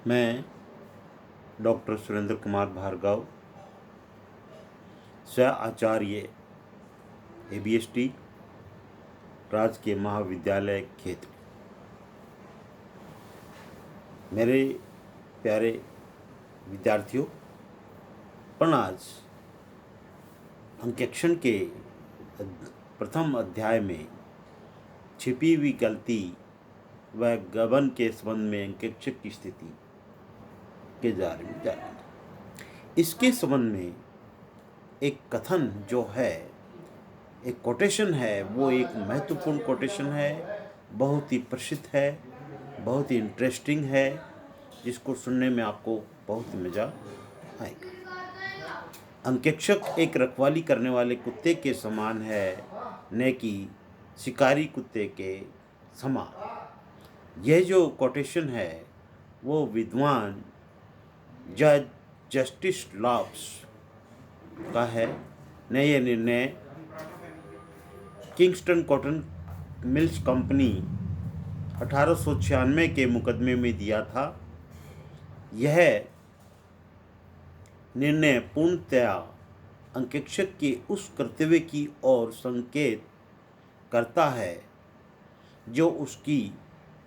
मैं डॉक्टर सुरेंद्र कुमार भार्गव, सह आचार्य ABST राजकीय महाविद्यालय खेतड़ी। मेरे प्यारे विद्यार्थियों, पण आज अंकेक्षण के प्रथम अध्याय में छिपी हुई गलती व गबन के संबंध में अंकेक्षक की स्थिति के बारे में जानेंगे। इसके संबंध में एक कथन जो है, एक कोटेशन है, वो एक महत्वपूर्ण कोटेशन है, बहुत ही प्रसिद्ध है, बहुत ही इंटरेस्टिंग है, जिसको सुनने में आपको बहुत मज़ा आएगा। अंकेक्षक एक रखवाली करने वाले कुत्ते के समान है, न कि शिकारी कुत्ते के समान। यह जो कोटेशन है वो विद्वान जज जस्टिस लॉब्स का है ने यह निर्णय किंगस्टन कॉटन मिल्स कंपनी 1896 के मुकदमे में दिया था। यह निर्णय पूर्णतया अंकेक्षक के उस कर्तव्य की ओर संकेत करता है जो उसकी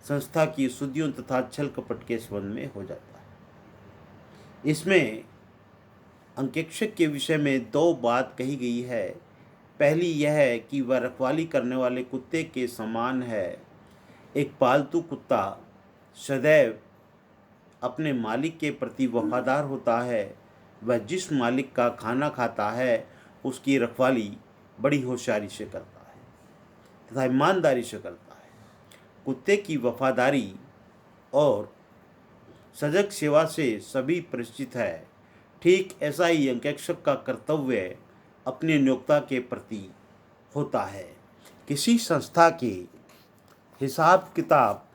संस्था की शुद्धियों तथा छल कपट के संबंध में हो जाता है। इसमें अंकेक्षक के विषय में दो बात कही गई है। पहली यह है कि वह रखवाली करने वाले कुत्ते के समान है। एक पालतू कुत्ता सदैव अपने मालिक के प्रति वफादार होता है। वह जिस मालिक का खाना खाता है उसकी रखवाली बड़ी होशियारी से करता है तथा ईमानदारी से करता है। कुत्ते की वफादारी और सजग सेवा से सभी परिचित है। ठीक ऐसा ही अंकेक्षक का कर्तव्य अपने नियोक्ता के प्रति होता है। किसी संस्था के हिसाब किताब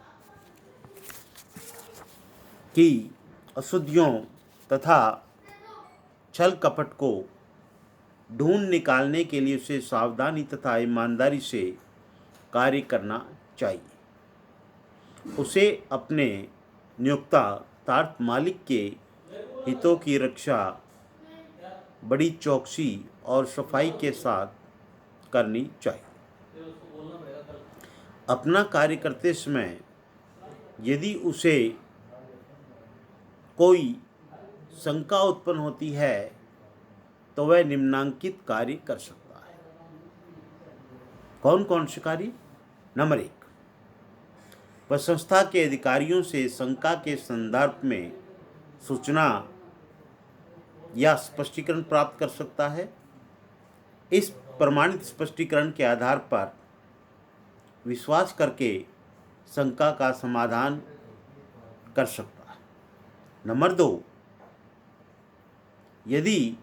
की अशुद्धियों तथा छल कपट को ढूंढ निकालने के लिए उसे सावधानी तथा ईमानदारी से कार्य करना चाहिए। उसे अपने नियोक्ता अर्थात मालिक के हितों की रक्षा बड़ी चौकसी और सफाई के साथ करनी चाहिए। अपना कार्य करते समय यदि उसे कोई शंका उत्पन्न होती है तो वह निम्नांकित कार्य कर सकता है। कौन कौन से कार्य? नंबर 1, वह संस्था के अधिकारियों से शंका के संदर्भ में सूचना या स्पष्टीकरण प्राप्त कर सकता है। इस प्रमाणित स्पष्टीकरण के आधार पर विश्वास करके शंका का समाधान कर सकता है। नंबर 2, यदि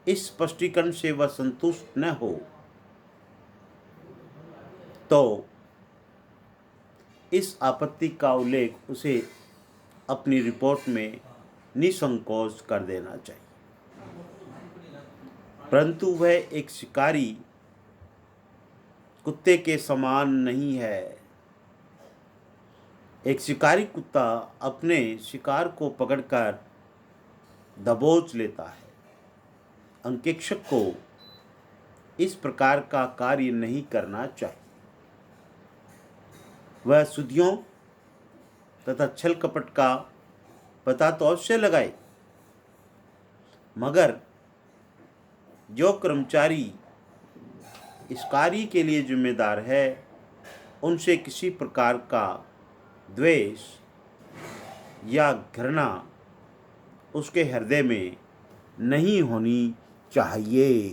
इस स्पष्टीकरण से वह संतुष्ट न हो तो इस आपत्ति का उल्लेख उसे अपनी रिपोर्ट में निसंकोच कर देना चाहिए। परंतु वह एक शिकारी कुत्ते के समान नहीं है। एक शिकारी कुत्ता अपने शिकार को पकड़कर दबोच लेता है। अंकेक्षक को इस प्रकार का कार्य नहीं करना चाहिए। वह शुद्धियों तथा छल कपट का पता तो अवश्य लगाए, मगर जो कर्मचारी इस कार्य के लिए जिम्मेदार है उनसे किसी प्रकार का द्वेष या घृणा उसके हृदय में नहीं होनी चाहिए,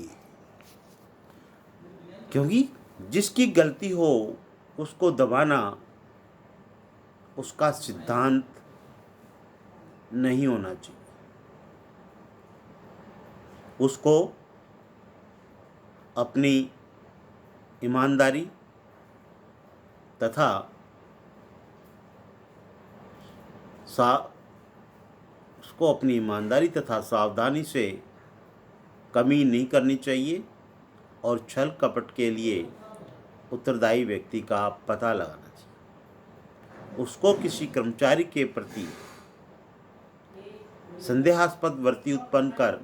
क्योंकि जिसकी गलती हो उसको दबाना उसका सिद्धांत नहीं होना चाहिए। उसको अपनी ईमानदारी तथा सावधानी से कमी नहीं करनी चाहिए और छल कपट के लिए उत्तरदायी व्यक्ति का पता लगाना चाहिए। उसको किसी कर्मचारी के प्रति संदेहास्पद वृत्ति उत्पन्न कर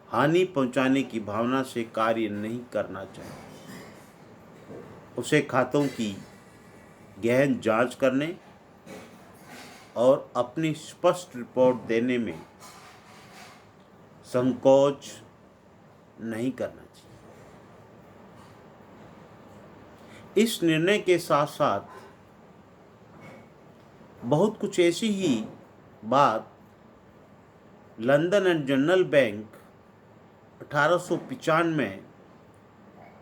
हानि पहुंचाने की भावना से कार्य नहीं करना चाहिए। उसे खातों की गहन जांच करने और अपनी स्पष्ट रिपोर्ट देने में संकोच नहीं करना चाहिए। इस निर्णय के साथ साथ बहुत कुछ ऐसी ही बात लंदन एंड जनरल बैंक 1895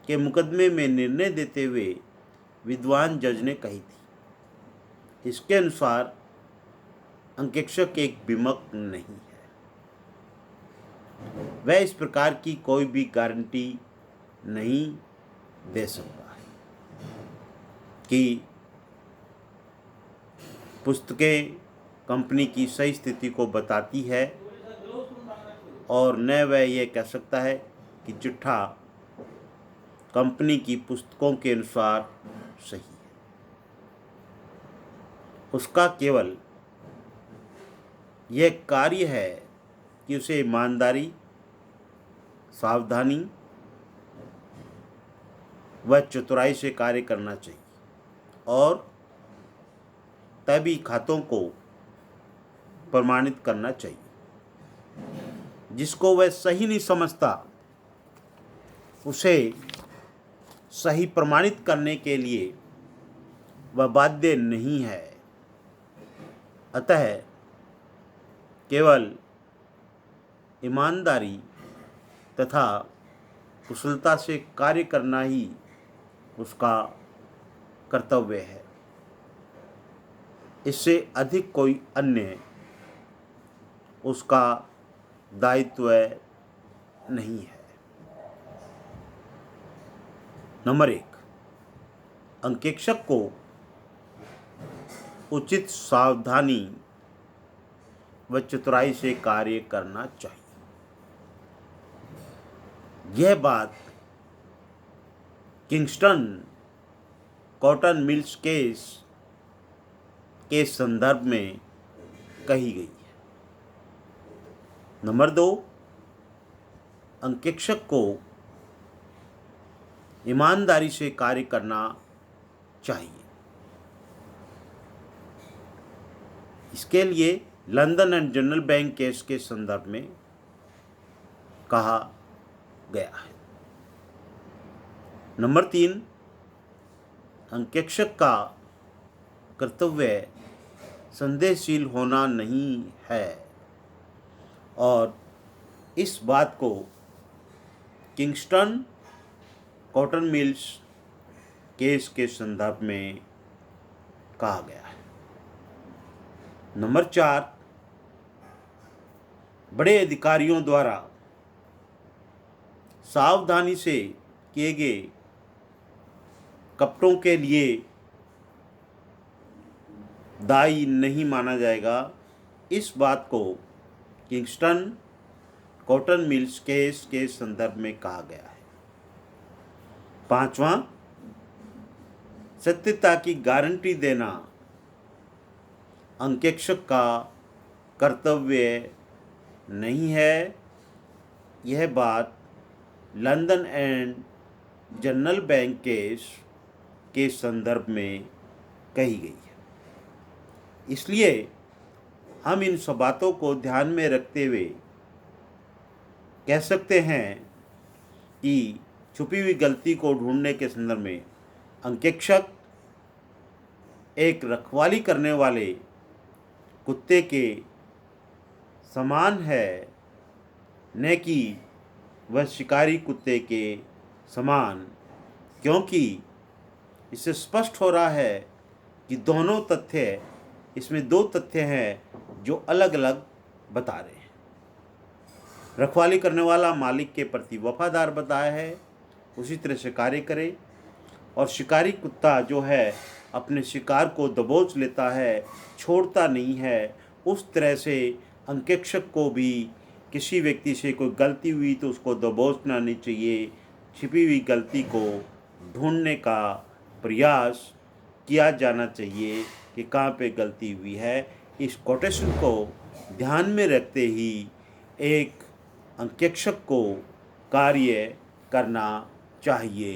के मुकदमे में निर्णय देते हुए विद्वान जज ने कही थी। इसके अनुसार अंकेक्षक एक बीमक नहीं है। वह इस प्रकार की कोई भी गारंटी नहीं दे सकता है कि पुस्तकें कंपनी की सही स्थिति को बताती है, और न वह यह कह सकता है कि चिट्ठा कंपनी की पुस्तकों के अनुसार सही है। उसका केवल यह कार्य है कि उसे ईमानदारी, सावधानी व चतुराई से कार्य करना चाहिए, और तभी खातों को प्रमाणित करना चाहिए। जिसको वह सही नहीं समझता उसे सही प्रमाणित करने के लिए वह बाध्य नहीं है। अतः केवल ईमानदारी तथा कुशलता से कार्य करना ही उसका कर्तव्य है। इससे अधिक कोई अन्य उसका दायित्व नहीं है। नंबर 1, अंकेक्षक को उचित सावधानी व चतुराई से कार्य करना चाहिए। यह बात किंगस्टन कॉटन मिल्स केस के संदर्भ में कही गई है। नंबर 2, अंकेक्षक को ईमानदारी से कार्य करना चाहिए। इसके लिए London and general bank case के संदर्भ में कहा गया है। नंबर 3, अंकेक्षक का कर्तव्य संदेहशील होना नहीं है, और इस बात को किंगस्टन कॉटन मिल्स केस के संदर्भ में कहा गया है। नंबर 4, बड़े अधिकारियों द्वारा सावधानी से किए गए कपटों के लिए दायी नहीं माना जाएगा। इस बात को किंगस्टन कॉटन मिल्स केस के संदर्भ में कहा गया है। 5वां, सत्यता की गारंटी देना अंकेक्षक का कर्तव्य नहीं है। यह बात London and general bank case के संदर्भ में कही गई है। इसलिए हम इन सब बातों को ध्यान में रखते हुए कह सकते हैं कि छुपी हुई गलती को ढूंढने के संदर्भ में अंकेक्षक एक रखवाली करने वाले कुत्ते के समान है, न कि वह शिकारी कुत्ते के समान, क्योंकि इससे स्पष्ट हो रहा है कि दोनों तथ्य, इसमें 2 तथ्य हैं जो अलग अलग बता रहे हैं। रखवाली करने वाला मालिक के प्रति वफादार बताया है, उसी तरह से कार्य करे, और शिकारी कुत्ता जो है अपने शिकार को दबोच लेता है, छोड़ता नहीं है। उस तरह से अंकेक्षक को भी किसी व्यक्ति से कोई गलती हुई तो उसको दबोचना नहीं चाहिए। छिपी हुई गलती को ढूंढने का प्रयास किया जाना चाहिए कि कहाँ पे गलती हुई है। इस कोटेशन को ध्यान में रखते ही एक अंकेक्षक को कार्य करना चाहिए।